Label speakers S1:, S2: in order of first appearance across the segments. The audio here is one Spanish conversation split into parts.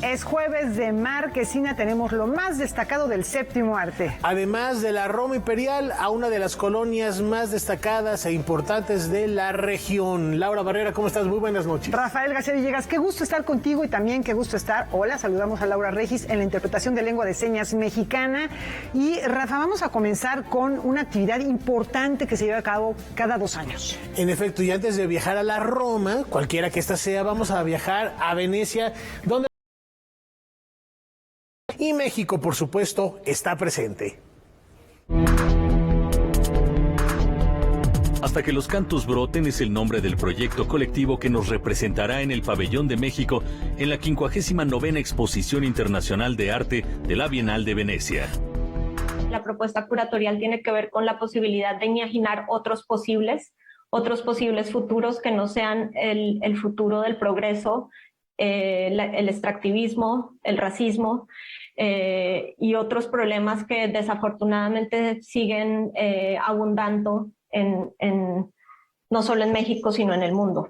S1: Es jueves de Marquesina, tenemos lo más destacado del séptimo arte.
S2: Además de la Roma Imperial, a una de las colonias más destacadas e importantes de la región. Laura Barrera, ¿cómo estás? Muy buenas noches.
S1: Rafael García Villegas, qué gusto estar contigo y también qué gusto estar. Hola, saludamos a Laura Regis en la interpretación de lengua de señas mexicana. Y Rafa, vamos a comenzar con una actividad importante que se lleva a cabo cada 2 años.
S2: En efecto, y antes de viajar a la Roma, cualquiera que ésta sea, vamos a viajar a Venecia, donde... Y México, por supuesto, está presente.
S3: Hasta que los cantos broten es el nombre del proyecto colectivo que nos representará en el Pabellón de México en la 59ª Exposición Internacional de Arte de la Bienal de Venecia.
S4: La propuesta curatorial tiene que ver con la posibilidad de imaginar otros posibles futuros que no sean el futuro del progreso, el extractivismo, el racismo, y otros problemas que desafortunadamente siguen abundando no solo en México, sino en el mundo.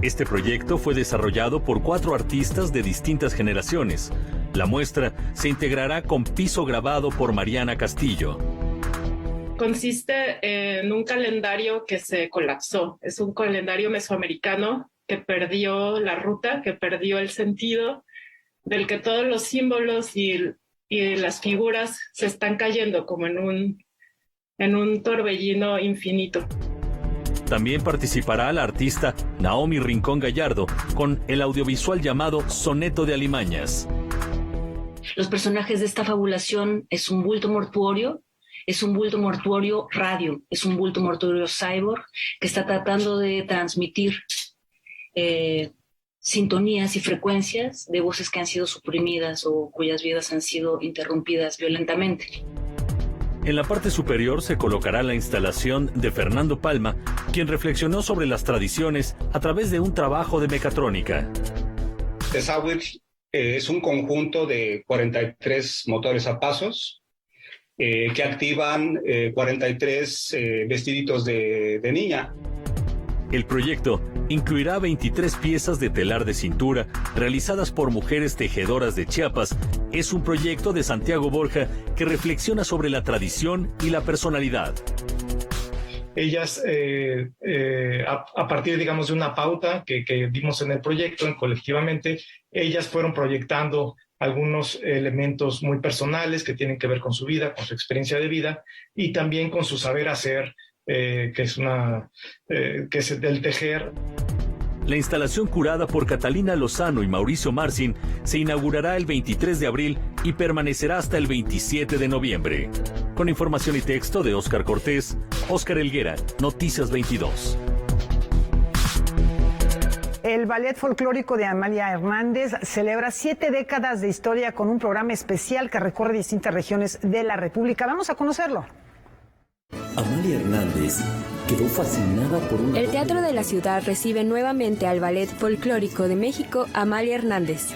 S3: Este proyecto fue desarrollado por 4 artistas de distintas generaciones. La muestra se integrará con piso grabado por Mariana Castillo.
S5: Consiste en un calendario que se colapsó. Es un calendario mesoamericano que perdió la ruta, que perdió el sentido, del que todos los símbolos y las figuras se están cayendo como en un torbellino infinito.
S3: También participará la artista Naomi Rincón Gallardo con el audiovisual llamado Soneto de Alimañas.
S6: Los personajes de esta fabulación es un bulto mortuorio radio, es un bulto mortuorio cyborg que está tratando de transmitir sintonías y frecuencias de voces que han sido suprimidas o cuyas vidas han sido interrumpidas violentamente.
S3: En la parte superior se colocará la instalación de Fernando Palma, quien reflexionó sobre las tradiciones a través de un trabajo de mecatrónica.
S7: The Sandwich es un conjunto de 43 motores a pasos que activan 43 vestiditos de niña.
S3: El proyecto incluirá 23 piezas de telar de cintura realizadas por mujeres tejedoras de Chiapas. Es un proyecto de Santiago Borja que reflexiona sobre la tradición y la personalidad.
S8: Ellas, a partir, digamos, de una pauta que dimos en el proyecto, colectivamente, ellas fueron proyectando algunos elementos muy personales que tienen que ver con su vida, con su experiencia de vida y también con su saber hacer, que es del tejer.
S3: La instalación curada por Catalina Lozano y Mauricio Marcin se inaugurará el 23 de abril y permanecerá hasta el 27 de noviembre. Con información y texto de Óscar Cortés, Óscar Helguera, Noticias 22.
S1: El Ballet Folclórico de Amalia Hernández celebra 7 décadas de historia con un programa especial que recorre distintas regiones de la República. Vamos a conocerlo.
S9: Amalia Hernández quedó fascinada por una...
S10: El Teatro de la Ciudad recibe nuevamente al Ballet Folclórico de México, Amalia Hernández.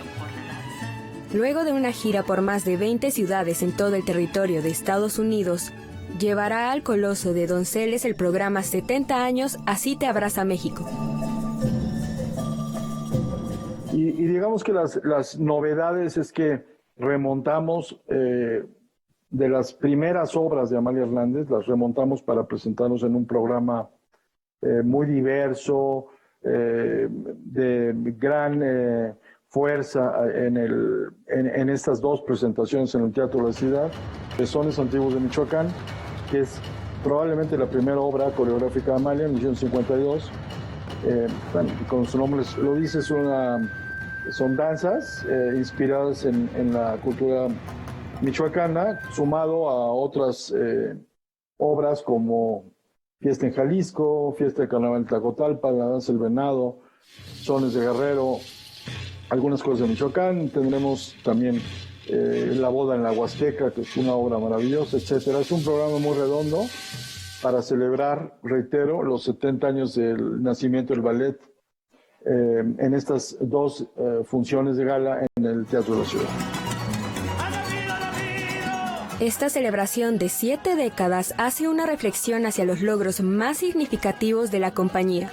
S10: Luego de una gira por más de 20 ciudades en todo el territorio de Estados Unidos, llevará al Coloso de Donceles el programa 70 años, Así te abraza México.
S11: Y digamos que las novedades es que remontamos... de las primeras obras de Amalia Hernández, las remontamos para presentarnos en un programa muy diverso, de gran fuerza en estas 2 presentaciones en el Teatro de la Ciudad, Sones Antiguos de Michoacán, que es probablemente la primera obra coreográfica de Amalia en 1952. Con su nombre lo dice, son danzas inspiradas en la cultura michoacana, sumado a otras obras como Fiesta en Jalisco, Fiesta de Carnaval de Tlacotalpa, La Danza del Venado, Sones de Guerrero, algunas cosas de Michoacán. Tendremos también La Boda en la Huasteca, que es una obra maravillosa, etcétera. Es un programa muy redondo para celebrar, reitero, los 70 años del nacimiento del ballet en estas 2 funciones de gala en el Teatro de la Ciudad.
S10: Esta celebración de 7 décadas hace una reflexión hacia los logros más significativos de la compañía.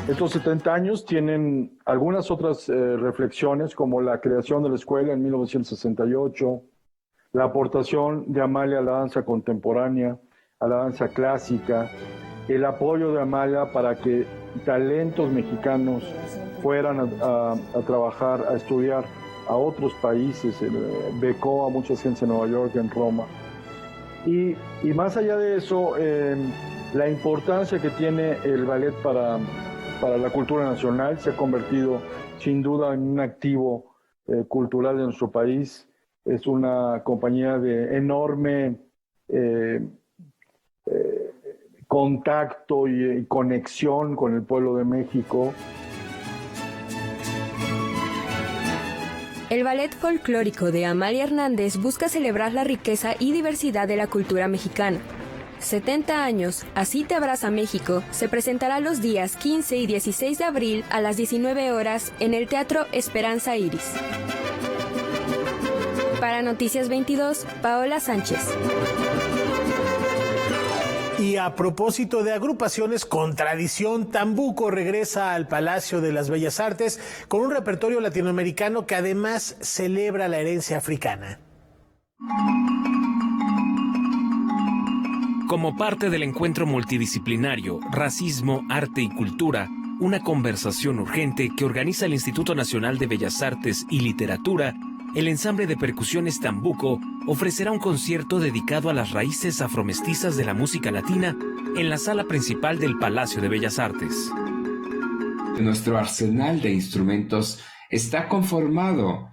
S11: Estos 70 años tienen algunas otras reflexiones, como la creación de la escuela en 1968, la aportación de Amalia a la danza contemporánea, a la danza clásica, el apoyo de Amalia para que talentos mexicanos fueran a trabajar, a estudiar a otros países, becó a mucha gente en Nueva York, en Roma. Y más allá de eso, la importancia que tiene el ballet para la cultura nacional se ha convertido sin duda en un activo cultural de nuestro país. Es una compañía de enorme contacto y conexión con el pueblo de México.
S10: El ballet folclórico de Amalia Hernández busca celebrar la riqueza y diversidad de la cultura mexicana. 70 años, Así te abraza México, se presentará los días 15 y 16 de abril a las 19 horas en el Teatro Esperanza Iris. Para Noticias 22, Paola Sánchez.
S2: Y a propósito de agrupaciones con tradición, Tambuco regresa al Palacio de las Bellas Artes con un repertorio latinoamericano que además celebra la herencia africana.
S12: Como parte del encuentro multidisciplinario Racismo, Arte y Cultura, una conversación urgente que organiza el Instituto Nacional de Bellas Artes y Literatura, el ensamble de percusiones Tambuco ofrecerá un concierto dedicado a las raíces afromestizas de la música latina en la sala principal del Palacio de Bellas Artes.
S13: Nuestro arsenal de instrumentos está conformado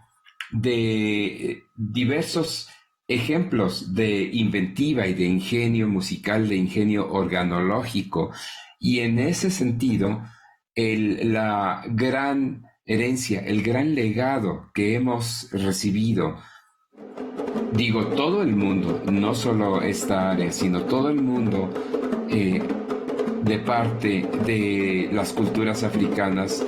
S13: de diversos ejemplos de inventiva y de ingenio musical, de ingenio organológico, y en ese sentido la gran herencia, el gran legado que hemos recibido, digo todo el mundo, no solo esta área, sino todo el mundo, de parte de las culturas africanas,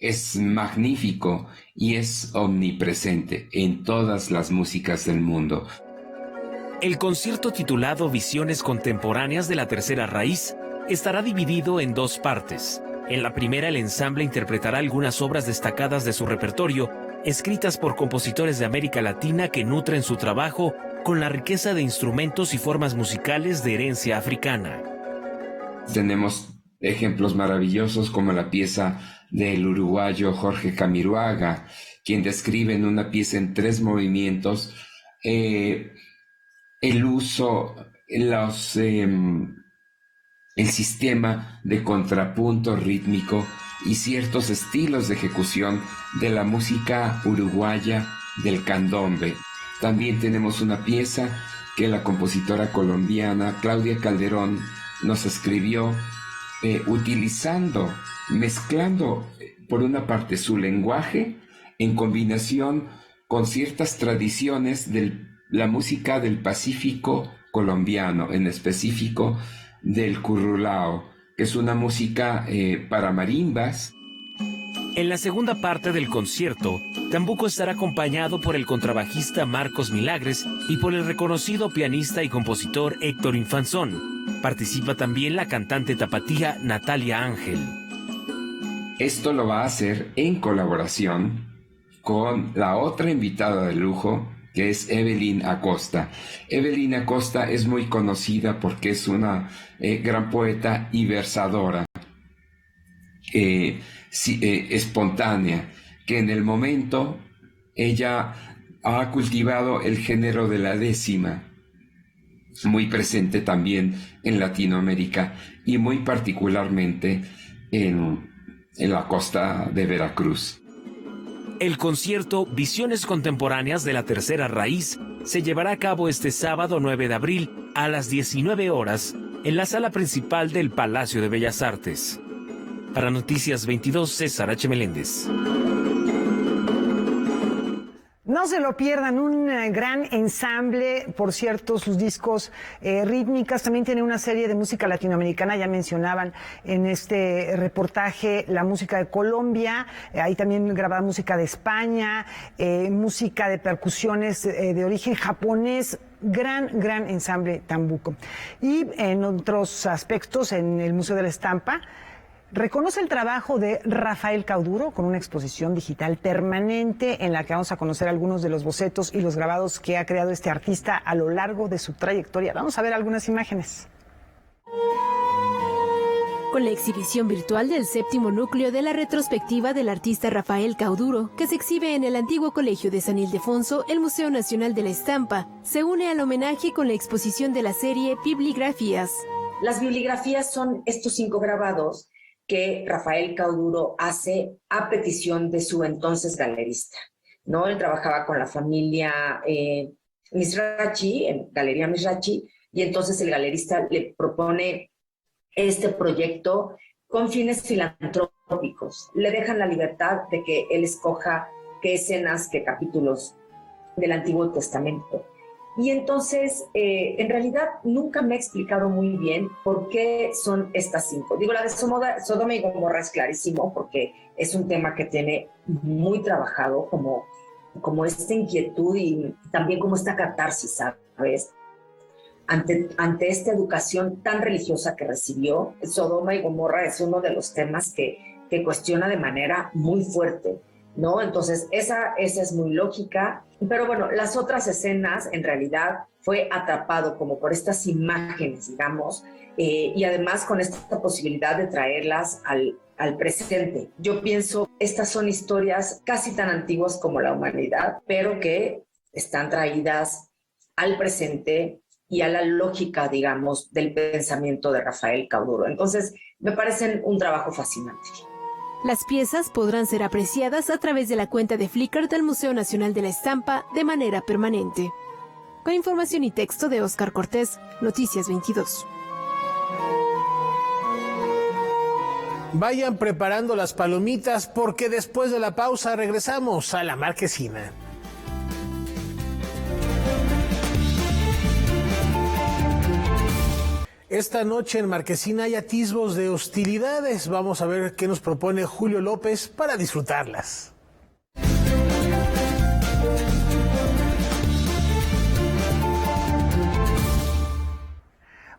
S13: es magnífico y es omnipresente en todas las músicas del mundo.
S12: El concierto titulado Visiones Contemporáneas de la Tercera Raíz estará dividido en dos partes. En la primera, el ensamble interpretará algunas obras destacadas de su repertorio, escritas por compositores de América Latina que nutren su trabajo con la riqueza de instrumentos y formas musicales de herencia africana.
S13: Tenemos ejemplos maravillosos como la pieza del uruguayo Jorge Camiroaga, quien describe en una pieza en 3 movimientos el uso, el sistema de contrapunto rítmico y ciertos estilos de ejecución de la música uruguaya del candombe. También tenemos una pieza que la compositora colombiana Claudia Calderón nos escribió mezclando por una parte su lenguaje en combinación con ciertas tradiciones de la música del Pacífico colombiano, en específico del currulao, que es una música para marimbas.
S12: En la segunda parte del concierto, Tambuco estará acompañado por el contrabajista Marcos Milagres y por el reconocido pianista y compositor Héctor Infanzón. Participa también la cantante tapatía Natalia Ángel.
S13: Esto lo va a hacer en colaboración con la otra invitada de lujo, que es Evelyn Acosta. Evelyn Acosta es muy conocida porque es una gran poeta y versadora, espontánea, que en el momento ella ha cultivado el género de la décima, muy presente también en Latinoamérica y muy particularmente en la costa de Veracruz.
S12: El concierto Visiones Contemporáneas de la Tercera Raíz se llevará a cabo este sábado 9 de abril a las 19 horas en la sala principal del Palacio de Bellas Artes. Para Noticias 22, César H. Meléndez.
S1: No se lo pierdan, un gran ensamble, por cierto, sus discos rítmicas, también tiene una serie de música latinoamericana, ya mencionaban en este reportaje la música de Colombia, hay también grabada música de España, música de percusiones de origen japonés, gran ensamble Tambuco. Y en otros aspectos, en el Museo de la Estampa, reconoce el trabajo de Rafael Cauduro con una exposición digital permanente en la que vamos a conocer algunos de los bocetos y los grabados que ha creado este artista a lo largo de su trayectoria. Vamos a ver algunas imágenes.
S14: Con la exhibición virtual del 7º núcleo de la retrospectiva del artista Rafael Cauduro, que se exhibe en el antiguo Colegio de San Ildefonso, el Museo Nacional de la Estampa se une al homenaje con la exposición de la serie Bibligrafías.
S15: Las bibligrafías son estos 5 grabados que Rafael Cauduro hace a petición de su entonces galerista, ¿no? Él trabajaba con la familia Mizrachi, en Galería Mizrachi, y entonces el galerista le propone este proyecto con fines filantrópicos. Le dejan la libertad de que él escoja qué escenas, qué capítulos del Antiguo Testamento. Y entonces, en realidad, nunca me he explicado muy bien por qué son estas 5. Digo, la de Sodoma y Gomorra es clarísimo, porque es un tema que tiene muy trabajado como esta inquietud y también como esta catarsis, ¿sabes? Ante esta educación tan religiosa que recibió, Sodoma y Gomorra es uno de los temas que cuestiona de manera muy fuerte, ¿no? Entonces, esa es muy lógica. Pero bueno, las otras escenas, en realidad, fue atrapado como por estas imágenes, digamos, y además con esta posibilidad de traerlas al presente. Yo pienso, estas son historias casi tan antiguas como la humanidad, pero que están traídas al presente y a la lógica, digamos, del pensamiento de Rafael Cauduro. Entonces, me parecen un trabajo fascinante.
S14: Las piezas podrán ser apreciadas a través de la cuenta de Flickr del Museo Nacional de la Estampa de manera permanente. Con información y texto de Óscar Cortés, Noticias 22.
S2: Vayan preparando las palomitas porque después de la pausa regresamos a La Marquesina. Esta noche en Marquesina hay atisbos de hostilidades. Vamos a ver qué nos propone Julio López para disfrutarlas.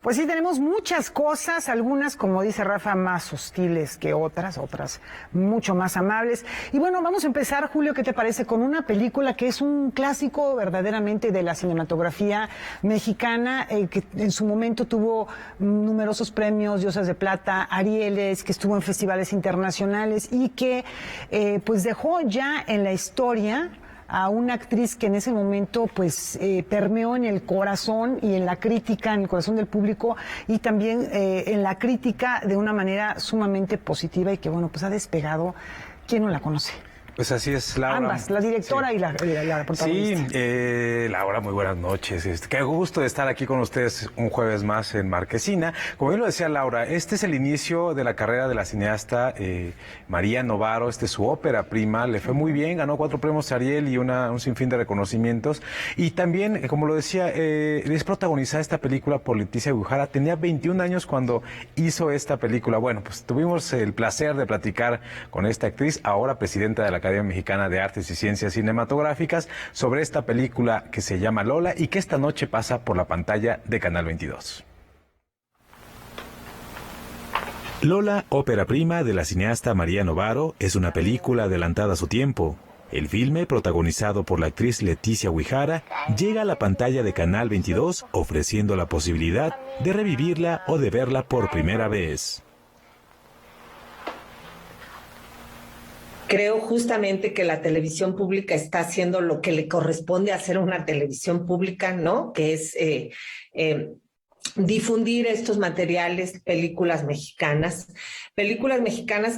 S1: Pues sí, tenemos muchas cosas, algunas, como dice Rafa, más hostiles que otras mucho más amables. Y bueno, vamos a empezar, Julio, ¿qué te parece? Con una película que es un clásico verdaderamente de la cinematografía mexicana, que en su momento tuvo numerosos premios, Diosas de Plata, Arieles, que estuvo en festivales internacionales y que pues dejó ya en la historia a una actriz que en ese momento pues permeó en el corazón y en la crítica, en el corazón del público y también en la crítica de una manera sumamente positiva y que bueno, pues ha despegado. ¿Quién no la conoce?
S16: Pues así es, Laura.
S1: Ambas, la directora sí. y la protagonista.
S16: Sí, Laura, muy buenas noches. Qué gusto de estar aquí con ustedes un jueves más en Marquesina. Como bien lo decía Laura, este es el inicio de la carrera de la cineasta María Novaro. Este es su ópera prima, le fue muy bien, ganó 4 premios Ariel y un sinfín de reconocimientos. Y también, como lo decía, es protagonizada esta película por Leticia Guijarro. Tenía 21 años cuando hizo esta película. Bueno, pues tuvimos el placer de platicar con esta actriz, ahora presidenta de la Academia Mexicana de Artes y Ciencias Cinematográficas, sobre esta película que se llama Lola y que esta noche pasa por la pantalla de Canal 22.
S17: Lola, ópera prima de la cineasta María Novaro, es una película adelantada a su tiempo. El filme, protagonizado por la actriz Leticia Guijarro, llega a la pantalla de Canal 22 ofreciendo la posibilidad de revivirla o de verla por primera vez.
S18: Creo justamente que la televisión pública está haciendo lo que le corresponde hacer una televisión pública, ¿no? Que es difundir estos materiales, películas mexicanas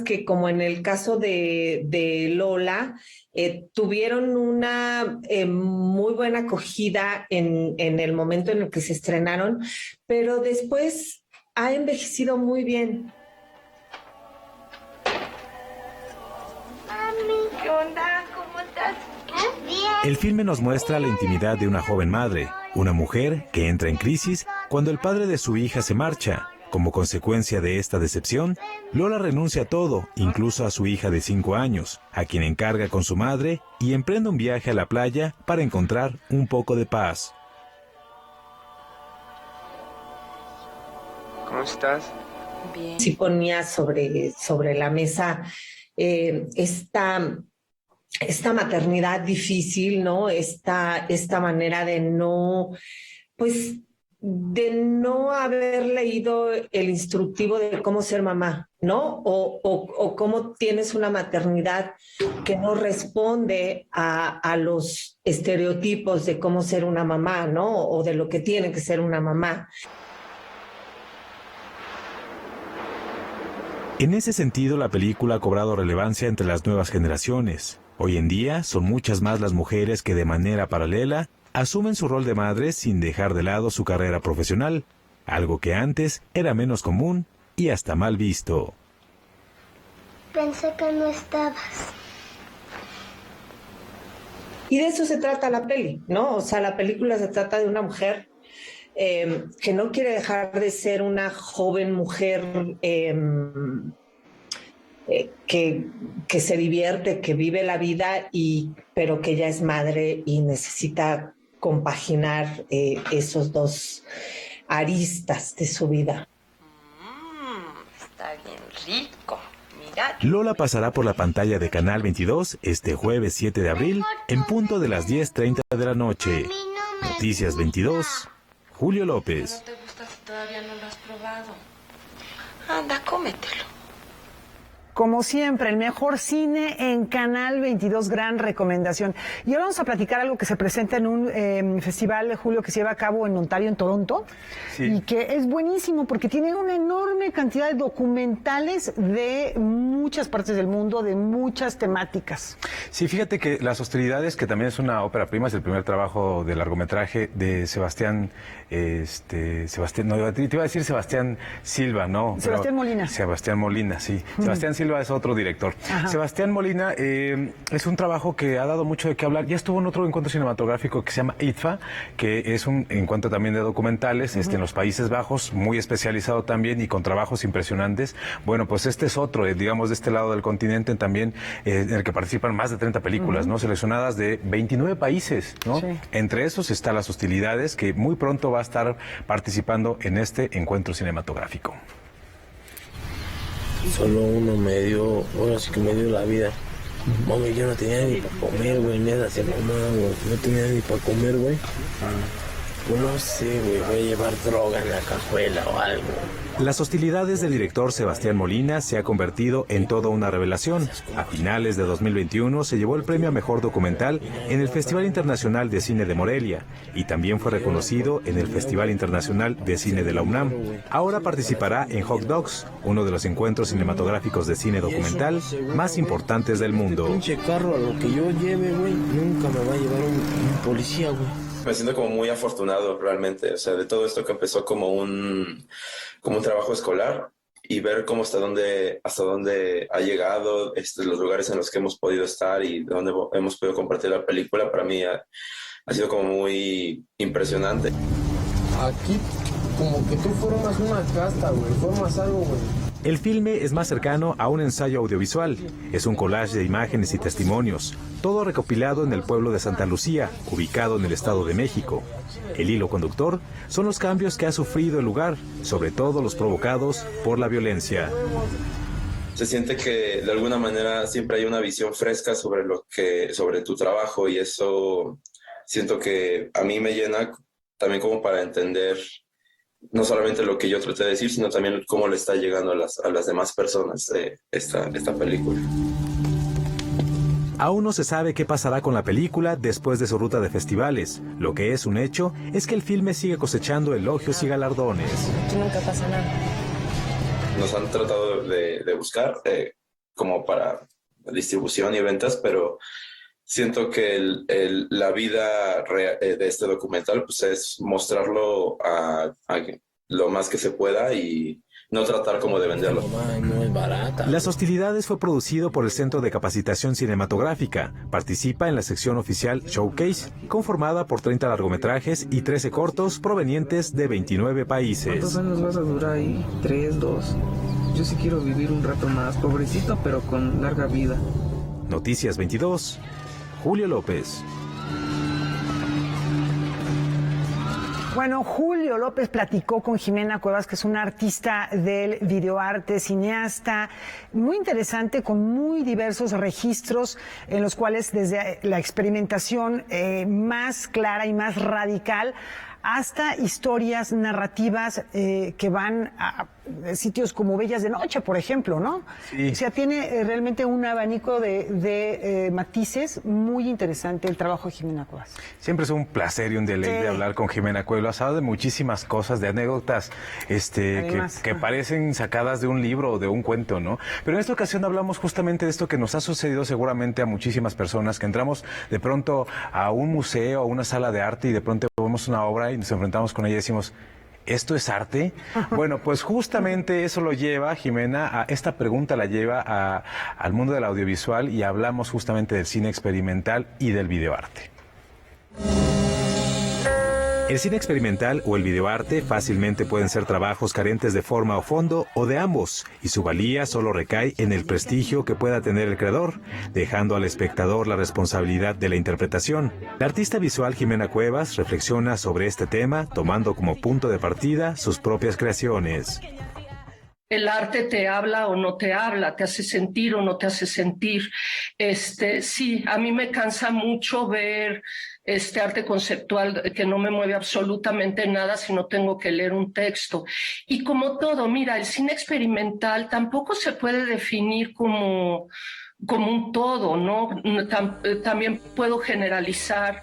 S18: que, como en el caso de Lola, tuvieron una muy buena acogida en el momento en el que se estrenaron, pero después ha envejecido muy bien.
S17: ¿Qué onda? ¿Cómo estás? El filme nos muestra la intimidad de una joven madre, una mujer que entra en crisis cuando el padre de su hija se marcha. Como consecuencia de esta decepción, Lola renuncia a todo, incluso a su hija de 5 años, a quien encarga con su madre y emprende un viaje a la playa para encontrar un poco de paz.
S19: ¿Cómo estás?
S18: Bien. Sí ponía sobre la mesa esta maternidad difícil, ¿no? Esta manera de no haber leído el instructivo de cómo ser mamá, ¿no? O cómo tienes una maternidad que no responde a los estereotipos de cómo ser una mamá, ¿no? O de lo que tiene que ser una mamá.
S17: En ese sentido, la película ha cobrado relevancia entre las nuevas generaciones. Hoy en día, son muchas más las mujeres que de manera paralela asumen su rol de madre sin dejar de lado su carrera profesional, algo que antes era menos común y hasta mal visto.
S20: Pensé que no estabas.
S18: Y de eso se trata la peli, ¿no? O sea, la película se trata de una mujer que no quiere dejar de ser una joven mujer que se divierte, que vive la vida, pero que ya es madre y necesita compaginar esos dos aristas de su vida.
S20: Está bien rico. Mira.
S17: Lola pasará por la pantalla de Canal 22 este jueves 7 de abril en punto de las 10:30 de la noche. Noticias 22, Julio López.
S20: No te gusta si todavía no lo has probado. Anda, cómetelo.
S1: Como siempre, el mejor cine en Canal 22, gran recomendación. Y ahora vamos a platicar algo que se presenta en un festival de julio que se lleva a cabo en Ontario, en Toronto, sí. Y que es buenísimo porque tiene una enorme cantidad de documentales de muchas partes del mundo, de muchas temáticas.
S16: Sí, fíjate que Las Hostilidades, que también es una ópera prima, es el primer trabajo de largometraje de Sebastián Silva, ¿no?
S1: Sebastián Molina.
S16: Sebastián Molina, sí. Sebastián Silva es otro director. Ajá. Sebastián Molina es un trabajo que ha dado mucho de qué hablar. Ya estuvo en otro encuentro cinematográfico que se llama ITFA, que es un encuentro también de documentales en los Países Bajos, muy especializado también y con trabajos impresionantes. Bueno, pues este es otro, digamos, de este lado del continente también, en el que participan más de 30 películas, ¿no? Seleccionadas de 29 países, ¿no? Sí. Entre esos está Las Hostilidades, que muy pronto va a estar participando en este encuentro cinematográfico.
S21: Solo uno me dio, bueno, sí que me dio la vida. Mami, yo no tenía ni para comer, güey, nada, se mamaba, güey. No tenía ni para comer, güey. Pues no sé, güey, voy a llevar droga en la cajuela o algo.
S17: Las Hostilidades del director Sebastián Molina se ha convertido en toda una revelación. A finales de 2021 se llevó el premio a Mejor Documental en el Festival Internacional de Cine de Morelia y también fue reconocido en el Festival Internacional de Cine de la UNAM. Ahora participará en Hot Dogs, uno de los encuentros cinematográficos de cine documental más importantes del mundo.
S21: Pinche carro, a lo que yo lleve, güey, nunca me va a llevar un policía, güey.
S22: Me siento como muy afortunado realmente, o sea, de todo esto que empezó como un trabajo escolar y ver cómo hasta dónde ha llegado, los lugares en los que hemos podido estar y dónde hemos podido compartir la película, para mí ha sido como muy impresionante.
S21: Aquí como que tú formas una casta, güey, formas algo, güey.
S17: El filme es más cercano a un ensayo audiovisual. Es un collage de imágenes y testimonios, todo recopilado en el pueblo de Santa Lucía, ubicado en el Estado de México. El hilo conductor son los cambios que ha sufrido el lugar, sobre todo los provocados por la violencia.
S22: Se siente que de alguna manera siempre hay una visión fresca sobre tu trabajo y eso siento que a mí me llena también como para entender no solamente lo que yo traté de decir, sino también cómo le está llegando a las demás personas esta película.
S17: Aún no se sabe qué pasará con la película después de su ruta de festivales. Lo que es un hecho es que el filme sigue cosechando elogios y galardones.
S20: Nunca pasa nada.
S22: Nos han tratado de buscar como para distribución y ventas, pero siento que la vida de este documental pues es mostrarlo a lo más que se pueda y no tratar como de venderlo.
S21: No es barata.
S17: Las Hostilidades fue producido por el Centro de Capacitación Cinematográfica. Participa en la sección oficial Showcase, conformada por 30 largometrajes y 13 cortos provenientes de 29 países.
S23: ¿Cuántos años vas a durar ahí? 3, 2. Yo sí quiero vivir un rato más, pobrecito, pero con larga vida.
S17: Noticias 22. Julio López.
S1: Bueno, Julio López platicó con Jimena Cuevas, que es una artista del videoarte, cineasta, muy interesante, con muy diversos registros en los cuales desde la experimentación más clara y más radical hasta historias narrativas que van a sitios como Bellas de Noche, por ejemplo, ¿no?
S16: Sí.
S1: O sea, tiene realmente un abanico de matices muy interesante el trabajo de Jimena Cuevas.
S16: Siempre es un placer y un deleite hablar con Jimena Cuevas. Ha hablado de muchísimas cosas, de anécdotas que parecen sacadas de un libro o de un cuento, ¿no? Pero en esta ocasión hablamos justamente de esto que nos ha sucedido seguramente a muchísimas personas, que entramos de pronto a un museo, a una sala de arte y de pronto vemos una obra y nos enfrentamos con ella y decimos, ¿esto es arte? Bueno, pues justamente eso lo lleva, Jimena, esta pregunta la lleva al mundo del audiovisual y hablamos justamente del cine experimental y del videoarte.
S17: El cine experimental o el videoarte fácilmente pueden ser trabajos carentes de forma o fondo o de ambos, y su valía solo recae en el prestigio que pueda tener el creador, dejando al espectador la responsabilidad de la interpretación. La artista visual Jimena Cuevas reflexiona sobre este tema, tomando como punto de partida sus propias creaciones.
S4: El arte te habla o no te habla, te hace sentir o no te hace sentir. Sí, a mí me cansa mucho ver arte conceptual que no me mueve absolutamente nada si no tengo que leer un texto. Y como todo, mira, el cine experimental tampoco se puede definir como un todo, ¿no? También puedo generalizar.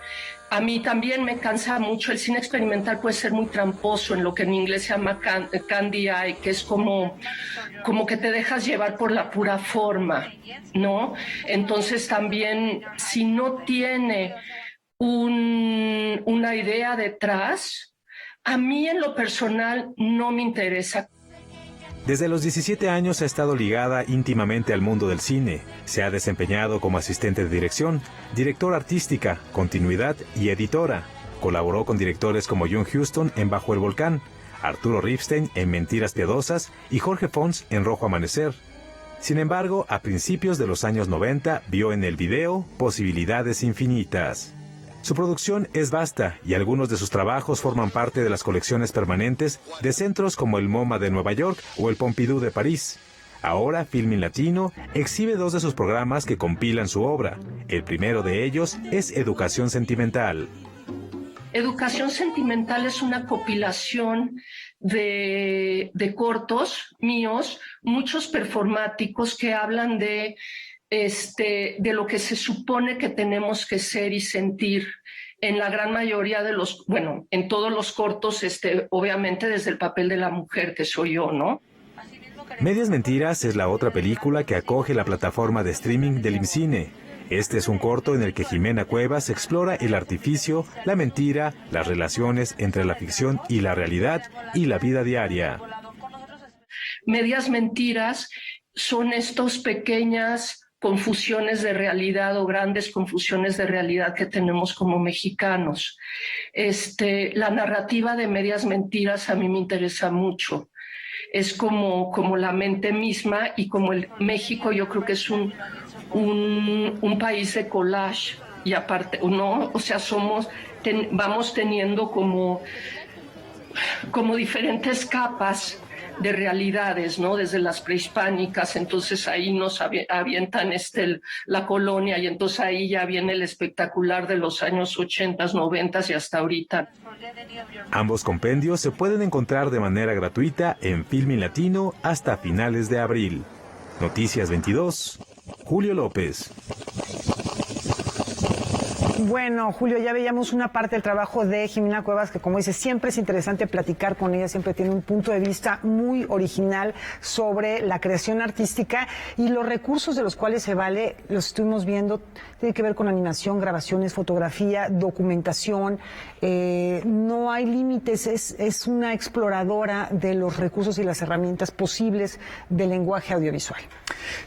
S4: A mí también me cansa mucho. El cine experimental puede ser muy tramposo, en lo que en inglés se llama candy eye, que es como que te dejas llevar por la pura forma, ¿no? Entonces también, si no tiene una idea detrás, a mí en lo personal no me interesa.
S17: Desde los 17 años ha estado ligada íntimamente al mundo del cine. Se ha desempeñado como asistente de dirección, directora artística, continuidad y editora. Colaboró con directores como John Huston en Bajo el Volcán, Arturo Ripstein en Mentiras Piadosas y Jorge Fons en Rojo Amanecer. Sin embargo, a principios de los años 90 vio en el video posibilidades infinitas. Su producción es vasta y algunos de sus trabajos forman parte de las colecciones permanentes de centros como el MoMA de Nueva York o el Pompidou de París. Ahora, Filmin Latino exhibe 2 de sus programas que compilan su obra. El primero de ellos es Educación Sentimental.
S4: Educación Sentimental es una compilación de cortos míos, muchos performáticos que hablan de lo que se supone que tenemos que ser y sentir en la gran mayoría de en todos los cortos, obviamente desde el papel de la mujer, que soy yo, ¿no?
S17: Medias Mentiras es la otra película que acoge la plataforma de streaming del IMCINE. Este es un corto en el que Jimena Cuevas explora el artificio, la mentira, las relaciones entre la ficción y la realidad y la vida diaria.
S4: Medias Mentiras son estas pequeñas confusiones de realidad o grandes confusiones de realidad que tenemos como mexicanos. La narrativa de Medias Mentiras a mí me interesa mucho. Es como la mente misma, y como México yo creo que es un país de collage, y aparte, ¿no? O sea, vamos teniendo como diferentes capas de realidades, ¿no? Desde las prehispánicas, entonces ahí nos avientan la colonia, y entonces ahí ya viene el espectacular de los años 80, 90 y hasta ahorita.
S17: Ambos compendios se pueden encontrar de manera gratuita en Filmin Latino hasta finales de abril. Noticias 22, Julio López.
S1: Bueno, Julio, ya veíamos una parte del trabajo de Jimena Cuevas, que como dice, siempre es interesante platicar con ella, siempre tiene un punto de vista muy original sobre la creación artística, y los recursos de los cuales se vale, los estuvimos viendo, tiene que ver con animación, grabaciones, fotografía, documentación, no hay límites, es una exploradora de los recursos y las herramientas posibles del lenguaje audiovisual.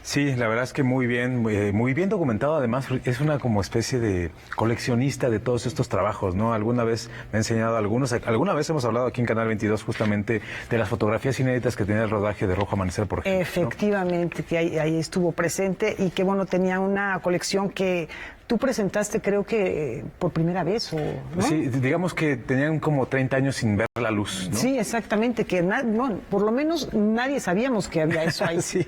S16: Sí, la verdad es que muy bien documentado. Además, es una como especie de coleccionista de todos estos trabajos, ¿no? Alguna vez me ha enseñado algunos. Alguna vez hemos hablado aquí en Canal 22 justamente de las fotografías inéditas que tenía el rodaje de Rojo Amanecer, por ejemplo.
S1: Efectivamente, ¿no? Que ahí estuvo presente, y que bueno, tenía una colección que tú presentaste, creo que por primera vez, ¿no?
S16: Sí, digamos que tenían como 30 años sin ver la luz, ¿no?
S1: Sí, exactamente, que bueno, por lo menos nadie sabíamos que había eso ahí.
S16: Sí,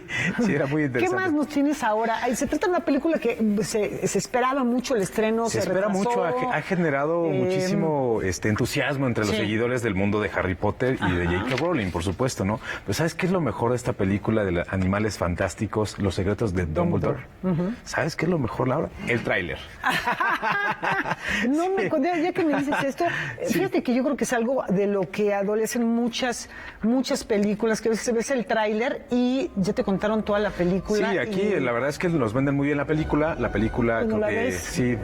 S16: era muy interesante.
S1: ¿Qué más nos tienes ahora? Se trata de una película que se esperaba mucho el estreno,
S16: se espera
S1: retrasó.
S16: mucho, ha generado muchísimo entusiasmo entre los seguidores del mundo de Harry Potter y de J.K. Rowling, por supuesto, ¿no? Pero ¿sabes qué es lo mejor de esta película de los Animales Fantásticos, Los Secretos de Dumbledore? ¿Sabes qué es lo mejor, Laura? El tráiler.
S1: No me conté, ya que me dices esto, fíjate que yo creo que es algo de lo que adolecen muchas películas, que a veces ves el tráiler y ya te contaron toda la película.
S16: Sí, aquí la verdad es que nos venden muy bien la película creo que sí,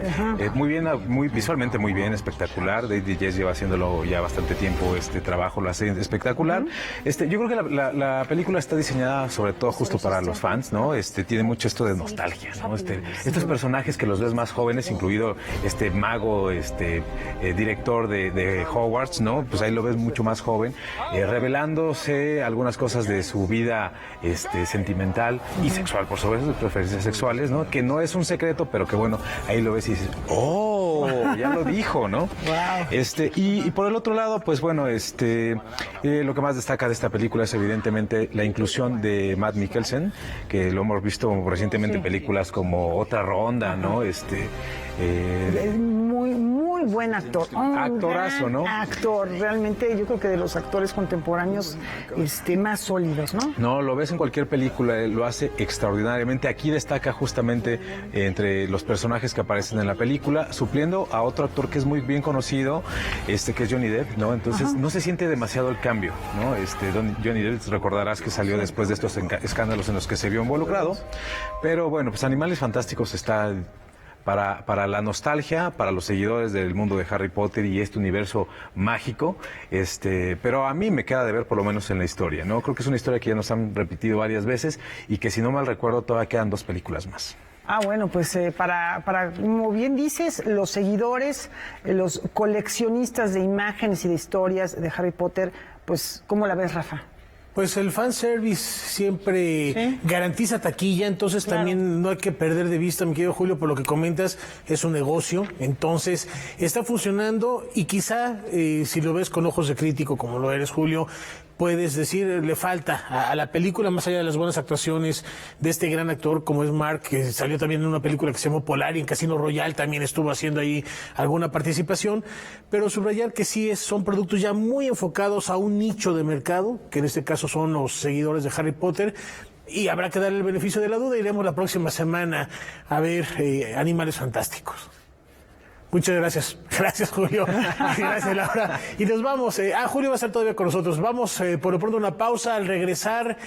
S16: muy bien, visualmente muy bien, espectacular. David Jess lleva haciéndolo ya bastante tiempo, este trabajo lo hace espectacular. Yo creo que la película está diseñada sobre todo justo para los fans, ¿no? Tiene mucho esto de nostalgia, ¿no? Estos personajes que los ves más jóvenes, incluido este mago, director de Hogwarts, ¿no? Pues ahí lo ves mucho más joven, revelándose algunas cosas de su vida sentimental y sexual, por sobre sus preferencias sexuales, ¿no? Que no es un secreto, pero que bueno, ahí lo ves y dices, ¡oh! Ya lo dijo, ¿no? Wow. Y por el otro lado, pues bueno, lo que más destaca de esta película es evidentemente la inclusión de Matt Mikkelsen, que lo hemos visto recientemente en películas como Otra Ronda, ¿no?
S1: Muy buen actor.
S16: Actorazo, ¿no?
S1: Actor, realmente yo creo que de los actores contemporáneos más sólidos, ¿no?
S16: No, lo ves en cualquier película, lo hace extraordinariamente. Aquí destaca justamente entre los personajes que aparecen en la película, supliendo a otro actor que es muy bien conocido, que es Johnny Depp, ¿no? Entonces no se siente demasiado el cambio, ¿no? Johnny Depp, recordarás que salió después de estos escándalos en los que se vio involucrado, pero bueno, pues Animales Fantásticos está para la nostalgia, para los seguidores del mundo de Harry Potter y este universo mágico, pero a mí me queda de ver por lo menos en la historia, ¿no? Creo que es una historia que ya nos han repetido varias veces y que si no mal recuerdo todavía quedan 2 películas más.
S1: Bueno, pues para, como bien dices, los seguidores, los coleccionistas de imágenes y de historias de Harry Potter, pues, ¿cómo la ves, Rafa?
S2: Pues el fanservice siempre garantiza taquilla, entonces también no hay que perder de vista, mi querido Julio, por lo que comentas, es un negocio, entonces está funcionando y quizá si lo ves con ojos de crítico como lo eres, Julio, puedes decir, le falta a la película, más allá de las buenas actuaciones de este gran actor como es Mark, que salió también en una película que se llamó Polar y en Casino Royale también estuvo haciendo ahí alguna participación, pero subrayar que sí son productos ya muy enfocados a un nicho de mercado, que en este caso son los seguidores de Harry Potter, y habrá que darle el beneficio de la duda. Iremos la próxima semana a ver Animales Fantásticos. Muchas gracias. Gracias, Julio. Gracias, Laura. Y nos vamos. Julio va a estar todavía con nosotros. Vamos por lo pronto a una pausa. Al regresar,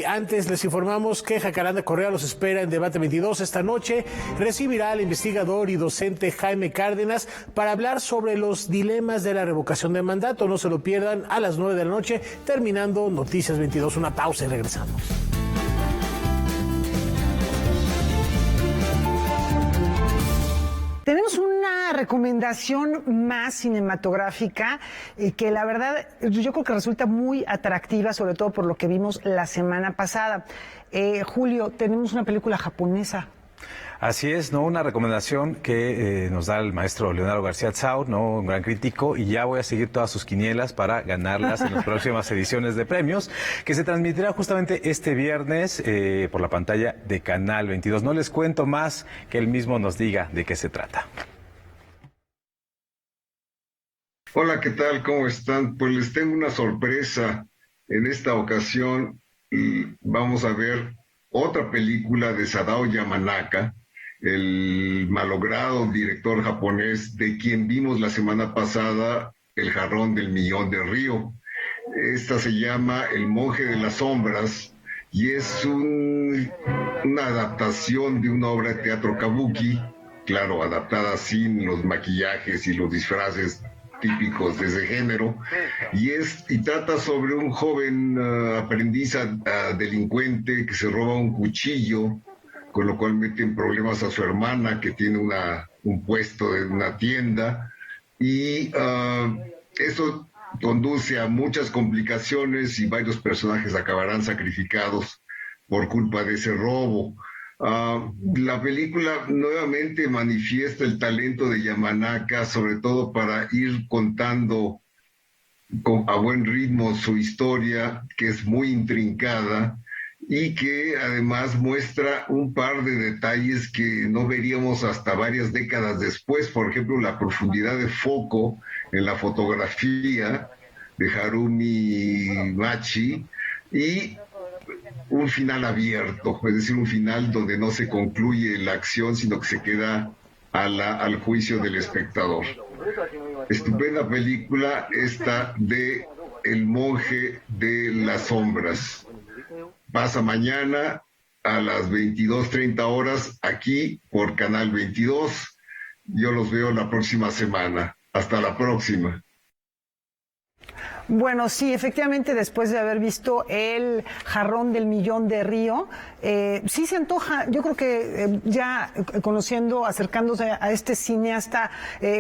S2: antes les informamos que Jacaranda Correa los espera en Debate 22 esta noche. Recibirá al investigador y docente Jaime Cárdenas para hablar sobre los dilemas de la revocación de mandato. No se lo pierdan a las 9 de la noche, terminando Noticias 22. Una pausa y regresamos.
S1: Tenemos una recomendación más cinematográfica que la verdad yo creo que resulta muy atractiva, sobre todo por lo que vimos la semana pasada. Julio, tenemos una película japonesa.
S16: Así es, ¿no? Una recomendación que nos da el maestro Leonardo García Tsao, ¿no? Un gran crítico, y ya voy a seguir todas sus quinielas para ganarlas en las próximas ediciones de premios, que se transmitirá justamente este viernes por la pantalla de Canal 22. No les cuento más, que él mismo nos diga de qué se trata.
S5: Hola, ¿qué tal? ¿Cómo están? Pues les tengo una sorpresa. En esta ocasión vamos a ver otra película de Sadao Yamanaka, el malogrado director japonés de quien vimos la semana pasada El jarrón del millón de Río. Esta se llama El monje de las sombras y es una adaptación de una obra de teatro kabuki, claro, adaptada sin los maquillajes y los disfraces típicos de ese género, y trata sobre un joven aprendiz delincuente que se roba un cuchillo, con lo cual mete en problemas a su hermana, que tiene un puesto en una tienda, y eso conduce a muchas complicaciones y varios personajes acabarán sacrificados por culpa de ese robo. La película nuevamente manifiesta el talento de Yamanaka, sobre todo para ir contando a buen ritmo su historia, que es muy intrincada y que además muestra un par de detalles que no veríamos hasta varias décadas después. Por ejemplo, la profundidad de foco en la fotografía de Harumi Machi y un final abierto, es decir, un final donde no se concluye la acción, sino que se queda al juicio del espectador. Estupenda película esta de El monje de las sombras. Pasa mañana a las 22:30 horas aquí por Canal 22. Yo los veo la próxima semana. Hasta la próxima.
S1: Bueno, sí, efectivamente, después de haber visto El jarrón del millón de Río, sí se antoja. Yo creo que ya conociendo, acercándose a este cineasta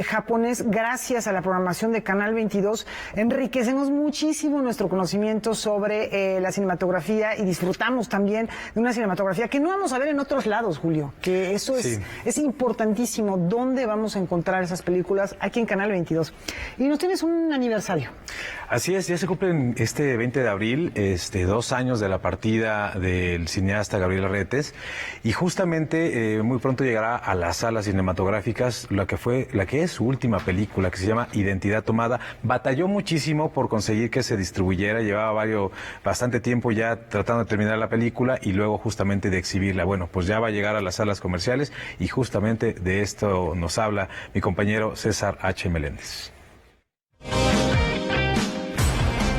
S1: japonés, gracias a la programación de Canal 22, enriquecemos muchísimo nuestro conocimiento sobre la cinematografía y disfrutamos también de una cinematografía que no vamos a ver en otros lados, Julio, que eso es importantísimo. ¿Dónde vamos a encontrar esas películas? Aquí en Canal 22. Y nos tienes un aniversario.
S16: Así es, ya se cumplen este 20 de abril 2 años de la partida del cineasta Gabriel Retes, y justamente muy pronto llegará a las salas cinematográficas la que es su última película, que se llama Identidad Tomada. Batalló muchísimo por conseguir que se distribuyera, llevaba bastante tiempo ya tratando de terminar la película y luego justamente de exhibirla. Bueno, pues ya va a llegar a las salas comerciales y justamente de esto nos habla mi compañero César H. Meléndez.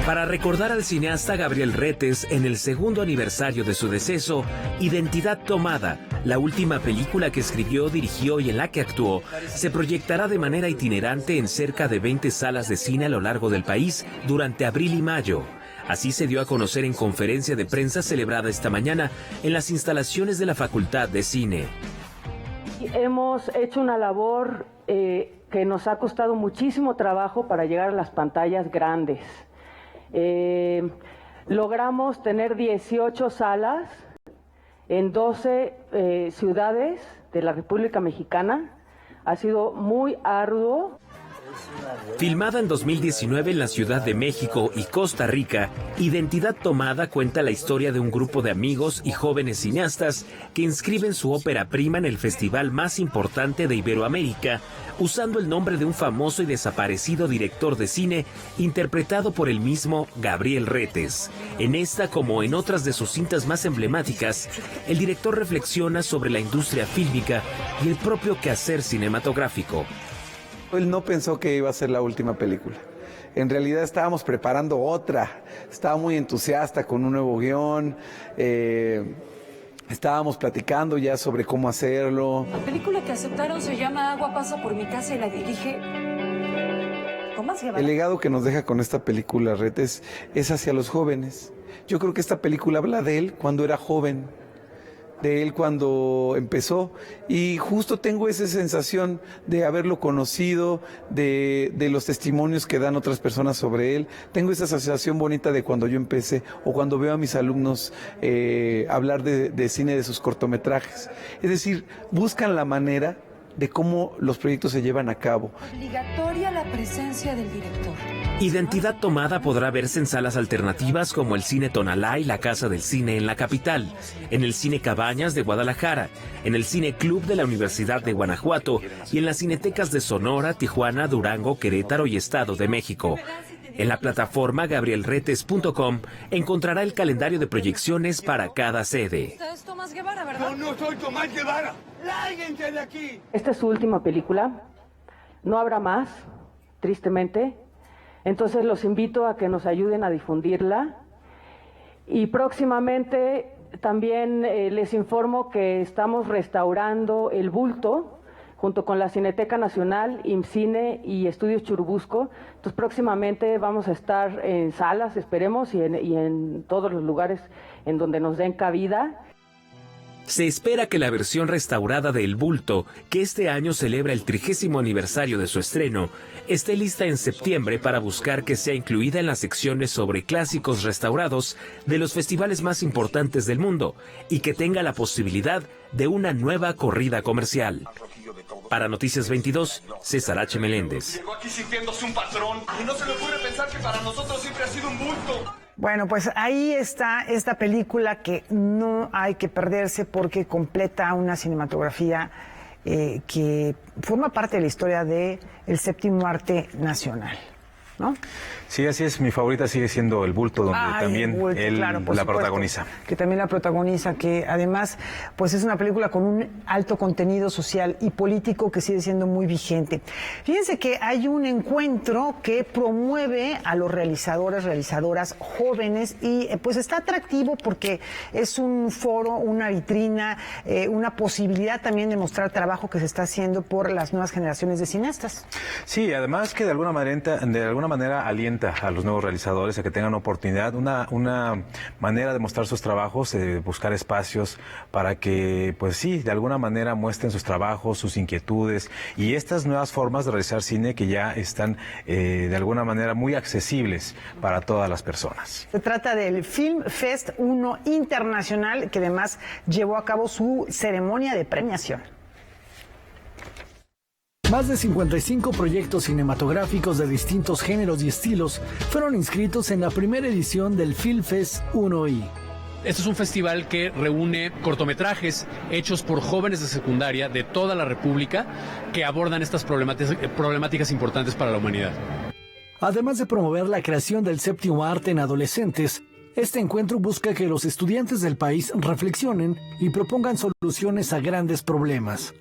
S12: Para recordar al cineasta Gabriel Retes en el 2º aniversario de su deceso, Identidad Tomada, la última película que escribió, dirigió y en la que actuó, se proyectará de manera itinerante en cerca de 20 salas de cine a lo largo del país durante abril y mayo. Así se dio a conocer en conferencia de prensa celebrada esta mañana en las instalaciones de la Facultad de Cine.
S6: Hemos hecho una labor que nos ha costado muchísimo trabajo para llegar a las pantallas grandes. Logramos tener 18 salas en 12 ciudades de la República Mexicana. Ha sido muy arduo.
S12: Filmada en 2019 en la Ciudad de México y Costa Rica, Identidad Tomada cuenta la historia de un grupo de amigos y jóvenes cineastas que inscriben su ópera prima en el festival más importante de Iberoamérica, usando el nombre de un famoso y desaparecido director de cine interpretado por el mismo Gabriel Retes. En esta, como en otras de sus cintas más emblemáticas, el director reflexiona sobre la industria fílmica y el propio quehacer cinematográfico.
S7: Él no pensó que iba a ser la última película. En realidad estábamos preparando otra. Estaba muy entusiasta con un nuevo guión. Estábamos platicando ya sobre cómo hacerlo.
S19: La película que aceptaron se llama Agua pasa por mi casa y la dirige... ¿Cómo se llama?
S7: El legado que nos deja con esta película, Retes, es hacia los jóvenes. Yo creo que esta película habla de él cuando era joven, de él cuando empezó, y justo tengo esa sensación de haberlo conocido, de los testimonios que dan otras personas sobre él. Tengo esa sensación bonita de cuando yo empecé o cuando veo a mis alumnos hablar de cine, de sus cortometrajes. Es decir, buscan la manera de cómo los proyectos se llevan a cabo.
S19: Obligatoria la presencia del director.
S12: Identidad Tomada podrá verse en salas alternativas como el Cine Tonalá y la Casa del Cine en la capital, en el Cine Cabañas de Guadalajara, en el Cine Club de la Universidad de Guanajuato y en las cinetecas de Sonora, Tijuana, Durango, Querétaro y Estado de México. En la plataforma gabrielretes.com encontrará el calendario de proyecciones para cada sede.
S19: Es Tomás Guevara, ¿verdad?
S24: No soy Tomás Guevara. ¡Lárguense de aquí!
S6: Esta es su última película. No habrá más, tristemente. Entonces los invito a que nos ayuden a difundirla. Y próximamente también les informo que estamos restaurando El Bulto junto con la Cineteca Nacional, IMCINE y Estudios Churubusco. Entonces próximamente vamos a estar en salas, esperemos, y en todos los lugares en donde nos den cabida.
S12: Se espera que la versión restaurada de El Bulto, que este año celebra el 30º aniversario de su estreno, esté lista en septiembre para buscar que sea incluida en las secciones sobre clásicos restaurados de los festivales más importantes del mundo y que tenga la posibilidad de una nueva corrida comercial. Para Noticias 22, César H. Meléndez.
S24: Llegó aquí sintiéndose un patrón y no se le ocurre pensar que para nosotros siempre ha sido un bulto.
S1: Bueno, pues ahí está esta película que no hay que perderse porque completa una cinematografía que forma parte de la historia del séptimo arte nacional, ¿no?
S16: Sí, así es. Mi favorita sigue siendo El Bulto, donde también
S1: Bulto,
S16: él
S1: claro, por
S16: la
S1: supuesto,
S16: protagoniza.
S1: Que también la protagoniza, que además pues es una película con un alto contenido social y político que sigue siendo muy vigente. Fíjense que hay un encuentro que promueve a los realizadores, realizadoras jóvenes y pues está atractivo porque es un foro, una vitrina, una posibilidad también de mostrar trabajo que se está haciendo por las nuevas generaciones de cineastas.
S16: Sí, además que de alguna manera alienta a los nuevos realizadores a que tengan oportunidad, una manera de mostrar sus trabajos, buscar espacios para que, pues sí, de alguna manera muestren sus trabajos, sus inquietudes y estas nuevas formas de realizar cine que ya están de alguna manera muy accesibles para todas las personas.
S1: Se trata del Film Fest 1 Internacional, que además llevó a cabo su ceremonia de premiación.
S3: Más de 55 proyectos cinematográficos de distintos géneros y estilos fueron inscritos en la primera edición del Film Fest 1I.
S8: Este es un festival que reúne cortometrajes hechos por jóvenes de secundaria de toda la República que abordan estas problemáticas importantes para la humanidad.
S3: Además de promover la creación del séptimo arte en adolescentes, este encuentro busca que los estudiantes del país reflexionen y propongan soluciones a grandes problemas.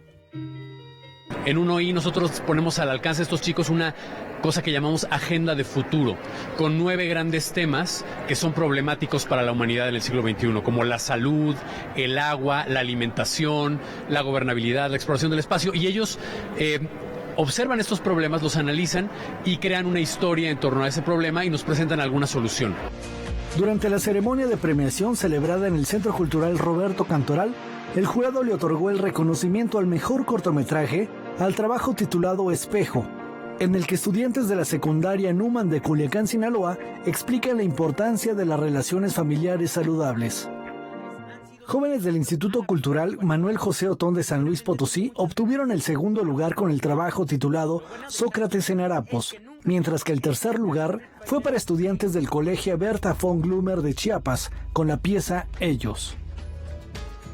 S8: En 1I nosotros ponemos al alcance de estos chicos una cosa que llamamos agenda de futuro, con 9 grandes temas que son problemáticos para la humanidad en el siglo XXI, como la salud, el agua, la alimentación, la gobernabilidad, la exploración del espacio, y ellos observan estos problemas, los analizan y crean una historia en torno a ese problema y nos presentan alguna solución.
S3: Durante la ceremonia de premiación celebrada en el Centro Cultural Roberto Cantoral, el jurado le otorgó el reconocimiento al mejor cortometraje al trabajo titulado Espejo, en el que estudiantes de la secundaria Numan de Culiacán, Sinaloa, explican la importancia de las relaciones familiares saludables. Jóvenes del Instituto Cultural Manuel José Otón de San Luis Potosí obtuvieron el segundo lugar con el trabajo titulado Sócrates en Harapos, mientras que el tercer lugar fue para estudiantes del Colegio Berta von Glümer de Chiapas, con la pieza Ellos.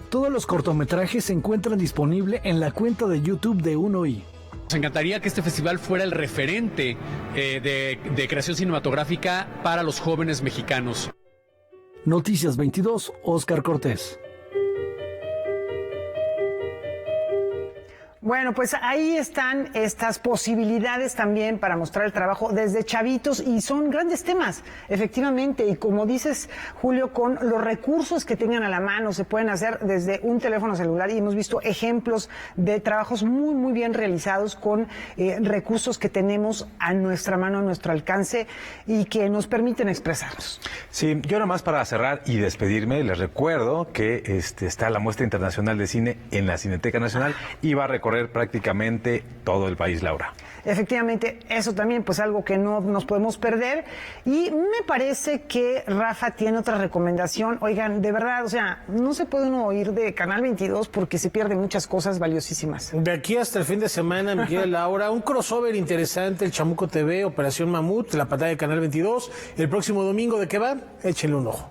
S3: Todos los cortometrajes se encuentran disponibles en la cuenta de YouTube de 1I.
S8: Nos encantaría que este festival fuera el referente de creación cinematográfica para los jóvenes mexicanos.
S3: Noticias 22, Óscar Cortés.
S1: Bueno, pues ahí están estas posibilidades también para mostrar el trabajo desde chavitos y son grandes temas, efectivamente. Y como dices, Julio, con los recursos que tengan a la mano se pueden hacer desde un teléfono celular y hemos visto ejemplos de trabajos muy, muy bien realizados con recursos que tenemos a nuestra mano, a nuestro alcance y que nos permiten expresarnos.
S16: Sí, yo nada más para cerrar y despedirme, les recuerdo que está la Muestra Internacional de Cine en la Cineteca Nacional y va a recorrer prácticamente todo el país, Laura.
S1: Efectivamente, eso también pues algo que no nos podemos perder y me parece que Rafa tiene otra recomendación. Oigan, de verdad, o sea, no se puede uno oír de Canal 22 porque se pierden muchas cosas valiosísimas.
S2: De aquí hasta el fin de semana, mi querida Laura, un crossover interesante, el Chamuco TV, Operación Mamut, la pantalla de Canal 22. El próximo domingo, ¿de qué va? Échenle un ojo.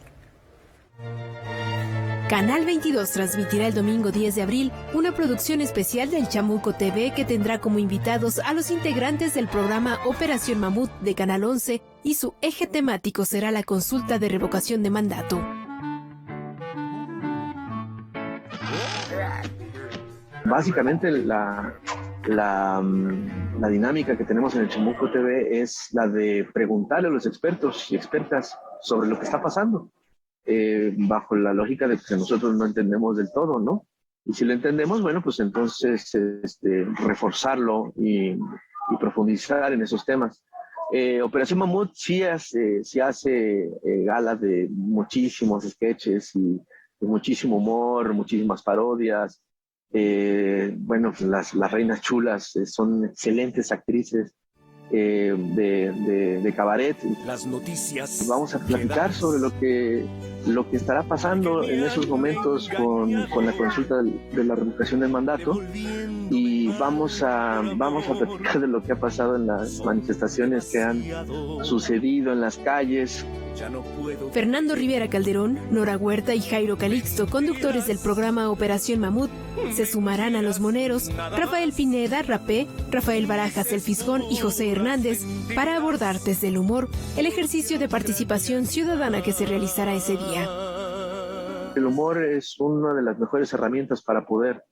S14: Canal 22 transmitirá el domingo 10 de abril una producción especial del Chamuco TV que tendrá como invitados a los integrantes del programa Operación Mamut de Canal 11 y su eje temático será la consulta de revocación de mandato.
S9: Básicamente la dinámica que tenemos en el Chamuco TV es la de preguntarle a los expertos y expertas sobre lo que está pasando. Bajo la lógica de que nosotros no entendemos del todo, ¿no? Y si lo entendemos, bueno, pues entonces reforzarlo y profundizar en esos temas. Operación Mamut sí hace galas de muchísimos sketches y muchísimo humor, muchísimas parodias. Bueno, las reinas chulas son excelentes actrices de cabaret.
S12: Las noticias.
S9: Vamos a platicar sobre lo que estará pasando en esos momentos con la consulta de la revocación del mandato, y vamos a platicar de lo que ha pasado en las manifestaciones que han sucedido en las calles.
S14: Fernando Rivera Calderón, Nora Huerta y Jairo Calixto, conductores del programa Operación Mamut, se sumarán a Los Moneros, Rafael Pineda, Rapé, Rafael Barajas, El Fisgón y José Hernández para abordar desde el humor el ejercicio de participación ciudadana que se realizará ese día.
S9: El humor es una de las mejores herramientas para poder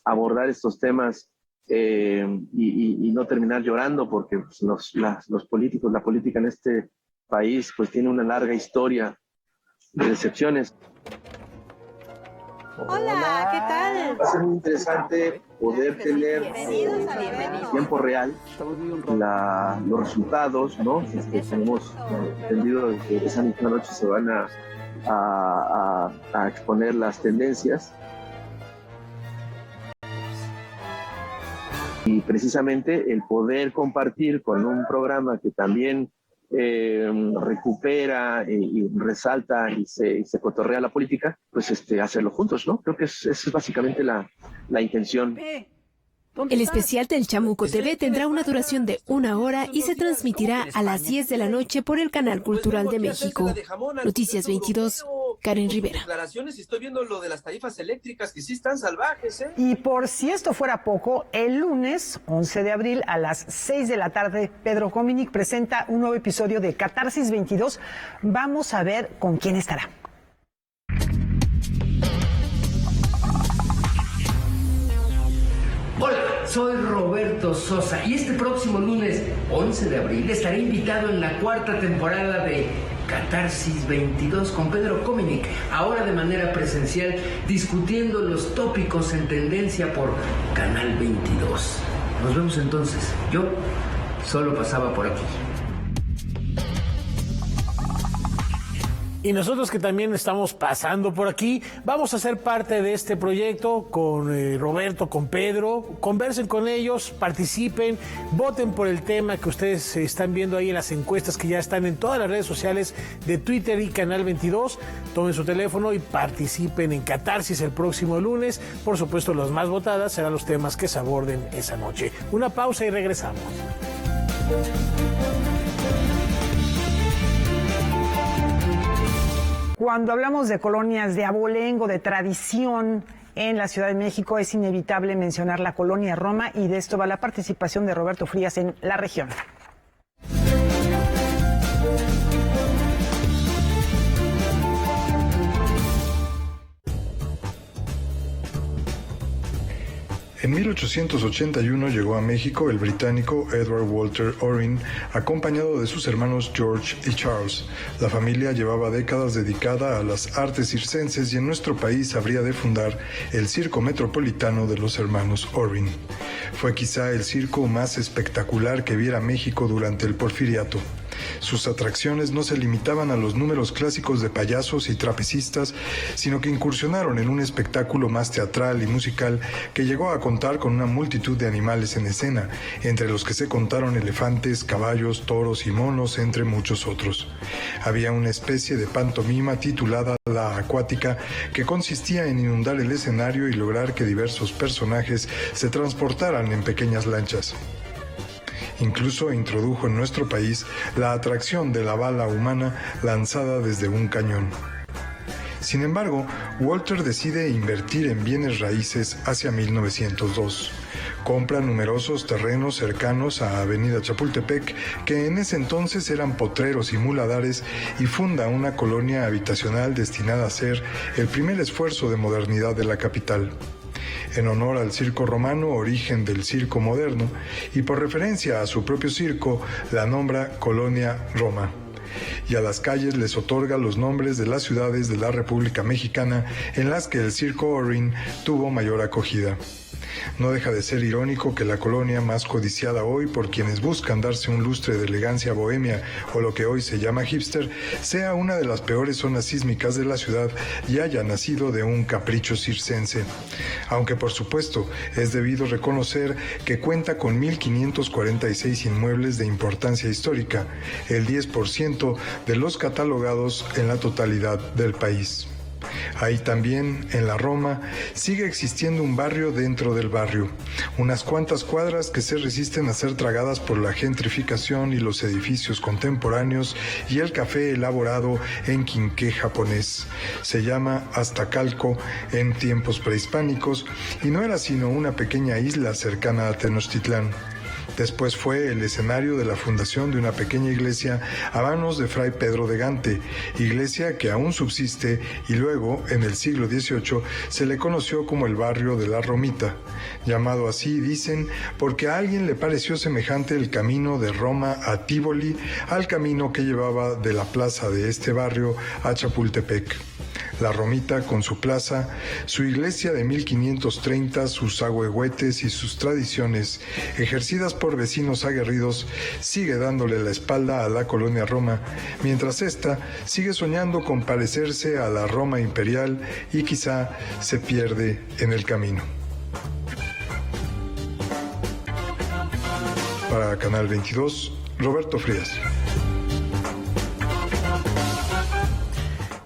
S9: abordar estos temas y no terminar llorando, porque pues, los políticos, la política en este país pues tiene una larga historia de decepciones.
S10: Hola, ¿qué tal?
S9: Va a ser muy interesante poder tener en tiempo real los resultados, ¿no? Tenemos entendido que esa misma noche se van a exponer las tendencias. Y precisamente el poder compartir con un programa que también recupera y resalta y se cotorrea la política, pues hacerlo juntos, ¿no? Creo que esa es básicamente la intención.
S14: El especial del Chamuco TV tendrá una duración de 1 hora y se transmitirá a las 10 de la noche por el Canal Cultural de México. Noticias 22, Karen Rivera.
S11: Estoy viendo lo de las tarifas eléctricas que sí están salvajes, ¿eh?
S1: Y por si esto fuera poco, el lunes 11 de abril a las 6 de la tarde, Pedro Cominic presenta un nuevo episodio de Catarsis 22. Vamos a ver con quién estará.
S13: Hola, soy Roberto Sosa y este próximo lunes 11 de abril estaré invitado en la 4ª temporada de Catarsis 22 con Pedro Cominic, ahora de manera presencial, discutiendo los tópicos en tendencia por Canal 22. Nos vemos entonces. Yo solo pasaba por aquí.
S2: Y nosotros que también estamos pasando por aquí, vamos a ser parte de este proyecto con Roberto, con Pedro. Conversen con ellos, participen, voten por el tema que ustedes están viendo ahí en las encuestas que ya están en todas las redes sociales de Twitter y Canal 22. Tomen su teléfono y participen en Catarsis el próximo lunes. Por supuesto, las más votadas serán los temas que se aborden esa noche. Una pausa y regresamos.
S1: Cuando hablamos de colonias de abolengo, de tradición en la Ciudad de México, es inevitable mencionar la colonia Roma, y de esto va la participación de Roberto Frías en La Región.
S15: En 1881 llegó a México el británico Edward Walter Orrin, acompañado de sus hermanos George y Charles. La familia llevaba décadas dedicada a las artes circenses y en nuestro país habría de fundar el Circo Metropolitano de los Hermanos Orrin. Fue quizá el circo más espectacular que viera México durante el Porfiriato. Sus atracciones no se limitaban a los números clásicos de payasos y trapecistas, sino que incursionaron en un espectáculo más teatral y musical que llegó a contar con una multitud de animales en escena, entre los que se contaron elefantes, caballos, toros y monos, entre muchos otros. Había una especie de pantomima titulada La Acuática, que consistía en inundar el escenario y lograr que diversos personajes se transportaran en pequeñas lanchas. Incluso introdujo en nuestro país la atracción de la bala humana lanzada desde un cañón. Sin embargo, Walter decide invertir en bienes raíces hacia 1902. Compra numerosos terrenos cercanos a Avenida Chapultepec, que en ese entonces eran potreros y muladares, y funda una colonia habitacional destinada a ser el primer esfuerzo de modernidad de la capital. En honor al circo romano, origen del circo moderno, y por referencia a su propio circo, la nombra Colonia Roma. Y a las calles les otorga los nombres de las ciudades de la República Mexicana en las que el circo Orrin tuvo mayor acogida. No deja de ser irónico que la colonia más codiciada hoy por quienes buscan darse un lustre de elegancia bohemia o lo que hoy se llama hipster, sea una de las peores zonas sísmicas de la ciudad y haya nacido de un capricho circense. Aunque por supuesto es debido reconocer que cuenta con 1.546 inmuebles de importancia histórica, el 10% de los catalogados en la totalidad del país. Ahí también, en la Roma, sigue existiendo un barrio dentro del barrio, unas cuantas cuadras que se resisten a ser tragadas por la gentrificación y los edificios contemporáneos y el café elaborado en quinqué japonés. Se llama Aztacalco en tiempos prehispánicos y no era sino una pequeña isla cercana a Tenochtitlán. Después fue el escenario de la fundación de una pequeña iglesia a manos de Fray Pedro de Gante, iglesia que aún subsiste y luego, en el siglo XVIII, se le conoció como el barrio de la Romita, llamado así, dicen, porque a alguien le pareció semejante el camino de Roma a Tívoli al camino que llevaba de la plaza de este barrio a Chapultepec. La Romita, con su plaza, su iglesia de 1530, sus agüehuetes y sus tradiciones, ejercidas por vecinos aguerridos, sigue dándole la espalda a la colonia Roma, mientras ésta sigue soñando con parecerse a la Roma imperial y quizá se pierde en el camino. Para Canal 22, Roberto Frías.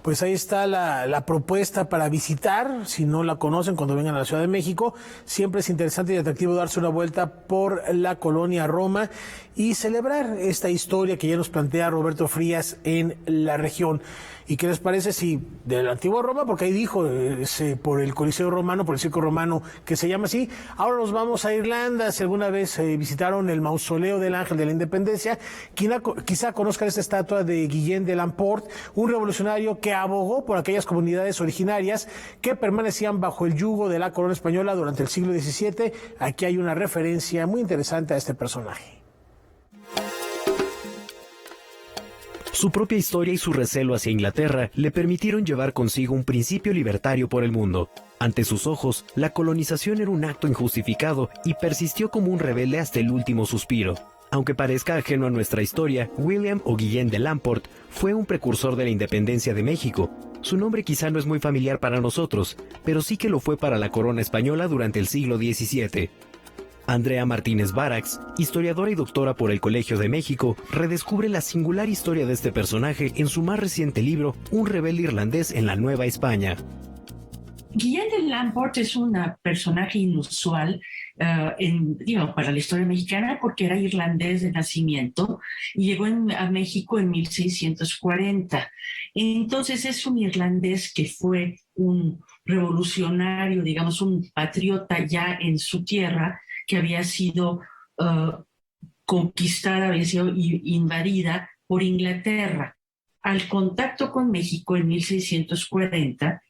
S2: Pues ahí está la propuesta para visitar, si no la conocen cuando vengan a la Ciudad de México. Siempre es interesante y atractivo darse una vuelta por la colonia Roma y celebrar esta historia que ya nos plantea Roberto Frías en la región. ¿Y qué les parece si de la antigua Roma, porque ahí dijo, por el Coliseo Romano, por el Circo Romano, que se llama así, ahora nos vamos a Irlanda? Si alguna vez visitaron el Mausoleo del Ángel de la Independencia, quizá conozcan esta estatua de Guillén de Lamport, un revolucionario que abogó por aquellas comunidades originarias que permanecían bajo el yugo de la corona española durante el siglo XVII. Aquí hay una referencia muy interesante a este personaje.
S10: Su propia historia y su recelo hacia Inglaterra le permitieron llevar consigo un principio libertario por el mundo. Ante sus ojos, la colonización era un acto injustificado y persistió como un rebelde hasta el último suspiro. Aunque parezca ajeno a nuestra historia, William o Guillén de Lamport fue un precursor de la independencia de México. Su nombre quizá no es muy familiar para nosotros, pero sí que lo fue para la corona española durante el siglo XVII. Andrea Martínez Barax, historiadora y doctora por el Colegio de México, redescubre la singular historia de este personaje en su más reciente libro, Un rebelde irlandés en la Nueva España.
S18: Guillén de Lamport es un personaje inusual para la historia mexicana porque era irlandés de nacimiento y llegó a México en 1640. Entonces es un irlandés que fue un revolucionario, digamos, un patriota ya en su tierra, que había sido conquistada, había sido invadida por Inglaterra. Al contacto con México en 1640,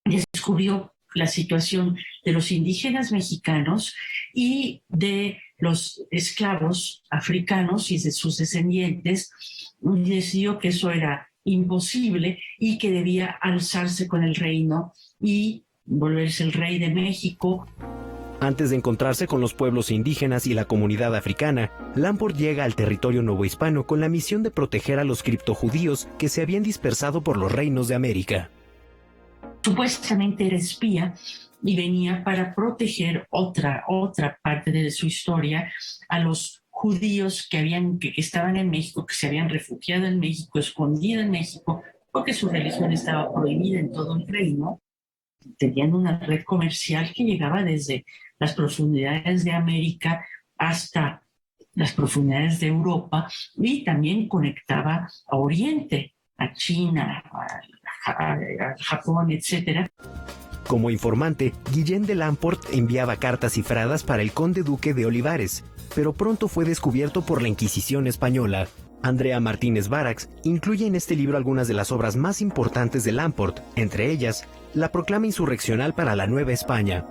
S18: descubrió la situación de los indígenas mexicanos y de los esclavos africanos y de sus descendientes. Decidió que eso era imposible y que debía alzarse con el reino y volverse el rey de México.
S10: Antes de encontrarse con los pueblos indígenas y la comunidad africana, Lamport llega al territorio novohispano con la misión de proteger a los criptojudíos que se habían dispersado por los reinos de América.
S18: Supuestamente era espía y venía para proteger otra parte de su historia, a los judíos que estaban en México, que se habían refugiado en México, escondido en México, porque su religión estaba prohibida en todo el reino. Tenían una red comercial que llegaba desde las profundidades de América hasta las profundidades de Europa y también conectaba a Oriente, a China, a Japón, etc.
S10: Como informante, Guillén de Lamport enviaba cartas cifradas para el conde duque de Olivares, pero pronto fue descubierto por la Inquisición española. Andrea Martínez Barax incluye en este libro algunas de las obras más importantes de Lamport, entre ellas, la proclama insurreccional para la Nueva España.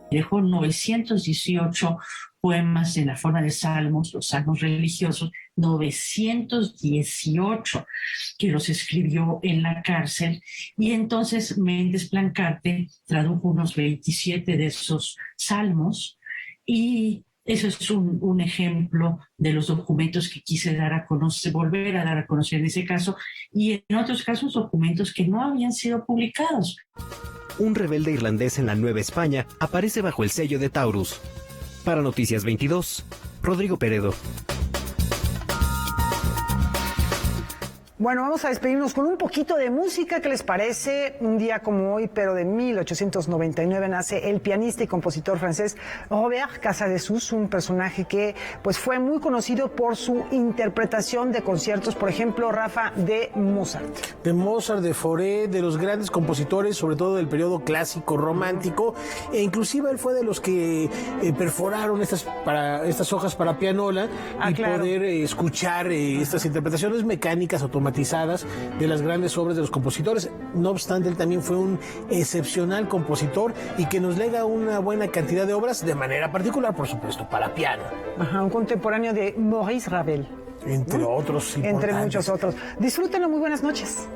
S18: Dejó 918 poemas en la forma de salmos, los salmos religiosos, 1918, que los escribió en la cárcel, y entonces Méndez Plancarte tradujo unos 27 de esos salmos, y eso es un ejemplo de los documentos que quise dar a conocer, volver a dar a conocer en ese caso, y en otros casos documentos que no habían sido publicados.
S10: Un rebelde irlandés en la Nueva España aparece bajo el sello de Taurus. Para Noticias 22, Rodrigo Peredo.
S1: Bueno, vamos a despedirnos con un poquito de música. ¿Qué les parece? Un día como hoy, pero de 1899, nace el pianista y compositor francés Robert Casadesus, un personaje que pues fue muy conocido por su interpretación de conciertos, por ejemplo, Rafa, de Mozart.
S2: De Mozart, de Fauré, de los grandes compositores, sobre todo del periodo clásico romántico, e inclusive él fue de los que perforaron estas hojas para pianola
S1: claro,
S2: poder escuchar estas interpretaciones mecánicas automatizadas de las grandes obras de los compositores. No obstante, él también fue un excepcional compositor y que nos lega una buena cantidad de obras, de manera particular, por supuesto, para piano.
S1: Ajá, un contemporáneo de Maurice Ravel.
S2: Entre otros importantes.
S1: Entre muchos otros. Disfrútenlo, muy buenas noches.